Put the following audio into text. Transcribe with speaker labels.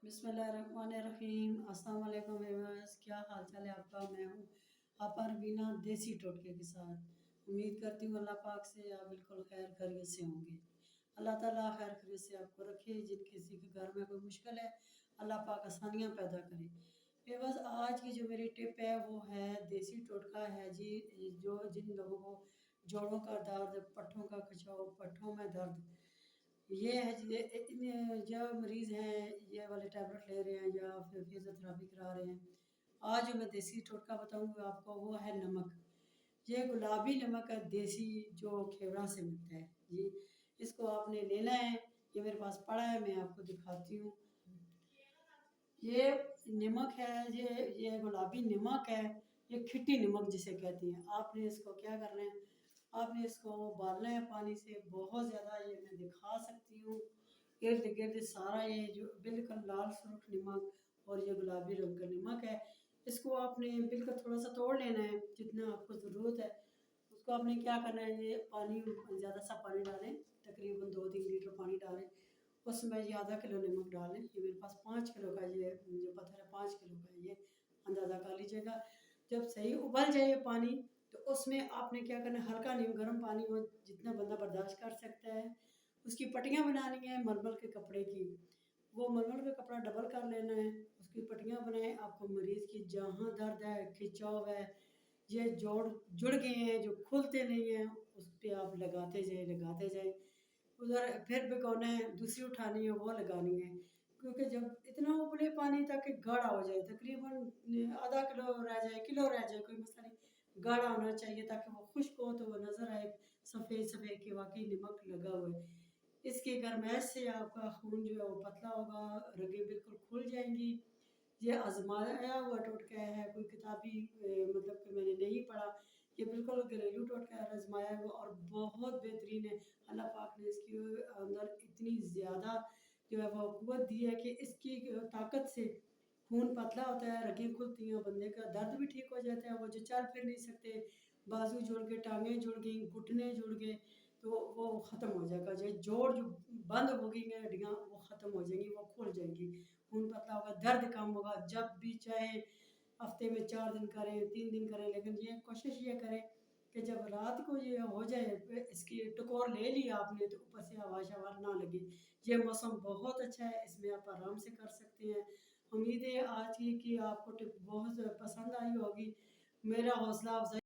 Speaker 1: बिस्मिल्लाहिर्रहमानिर्रहीम। अस्सलाम वालेकुम व्यूअर्स, क्या हाल चाल है आपका। मैं हूँ आपा रवीना देसी टोटके के साथ। उम्मीद करती हूँ अल्लाह पाक से आप बिल्कुल खैर खैरियत से होंगे। अल्लाह ताला खैर खैरियत से आपको रखे। जिन किसी के घर में कोई मुश्किल है अल्लाह पाक आसानियाँ पैदा करे। व्यूअर्स, आज की जो मेरी टिप है वो है देसी टोटका है जी। जो जिन लोगों को जोड़ों का दर्द, पट्ठों का खिंचाव, पट्ठों में दर्द, ये है जो मरीज़ हैं ये वाले टैबलेट ले रहे हैं या फिर फिजियोथेरेपी करा रहे हैं, आज जो मैं देसी टोटका बताऊंगी आपको वो है नमक। ये गुलाबी नमक है देसी, जो खेवड़ा से मिलता है जी। इसको आपने लेना है, ये मेरे पास पड़ा है, मैं आपको दिखाती हूँ। ये नमक है, ये गुलाबी नमक है, ये खिट्टी नमक जिसे कहती हैं। आपने इसको क्या करना है, आपने इसको उबालना है पानी से बहुत ज़्यादा। ये मैं दिखा सकती हूँ इर्द गिर्द सारा ये जो बिल्कुल लाल सुर्ख नमक और ये गुलाबी रंग का नमक है। इसको आपने बिल्कुल थोड़ा सा तोड़ लेना है जितना आपको ज़रूरत है। उसको आपने क्या करना है, ये पानी ज़्यादा सा पानी डालें, तकरीबन 2-3 लीटर पानी डालें। उसमें ये आधा किलो नमक डालें। ये मेरे पास 5 किलो का ये जो पत्थर है 5 किलो का, ये अंदाज़ा कर लीजिएगा। जब सही उबल जाए पानी तो उसमें आपने क्या करना है, हल्का नहीं गर्म पानी हो जितना बंदा बर्दाश्त कर सकता है। उसकी पट्टियाँ बनानी है मलमल के कपड़े की। वो मलमल का कपड़ा डबल कर लेना है, उसकी पट्टियाँ बनाएं। आपको मरीज़ की जहाँ दर्द है, खिंचाव है, ये जोड़ जुड़ गए हैं जो खुलते नहीं हैं, उस पर आप लगाते जाए। उधर फिर भिगोना है, दूसरी उठानी है वो लगानी है। क्योंकि जब इतना उबले पानी तक गाढ़ा हो जाए, तकरीबन आधा किलो रह जाए, किलो रह जाए, कोई मसला नहीं, गाढ़ा होना चाहिए ताकि वो खुश्क हो तो वो नज़र आए सफ़ेद सफ़ेद कि वाकई नमक लगा हुआ है। इसकी गर्माइश से आपका खून जो है वो पतला होगा, रगें बिल्कुल खुल जाएंगी। ये आजमाया हुआ टोटका है, कोई किताबी मतलब कि मैंने नहीं पढ़ा। ये बिल्कुल घरेलू टोटका है, आजमाया हुआ और बहुत बेहतरीन है। अल्लाह पाक ने इसके अंदर इतनी ज़्यादा जो है वो क़ुव्वत दी है कि इसकी ताकत से खून पतला होता है, रगें खुलती हैं, बंदे का दर्द भी ठीक हो जाता है। वो जो चल फिर नहीं सकते, बाजू जुड़ गए, टांगें जुड़ गई, घुटने जुड़ गए, तो वो ख़त्म हो जाएगा। जो जोड़ जो बंद हो गई हैं हड्डियाँ वो ख़त्म हो जाएंगी, वो खुल जाएंगी, खून पतला होगा, दर्द कम होगा। जब भी चाहे हफ्ते में 4 दिन करें, 3 दिन करें, लेकिन ये कोशिश ये करें कि जब रात को ये हो जाए, इसकी टकोर ले लिया आपने तो ऊपर से हवा शवा ना लगे। ये मौसम बहुत अच्छा है, इसमें आप आराम से कर सकते हैं। उम्मीद है आज की कि आपको टिप बहुत पसंद आई होगी। मेरा हौसला अफजाई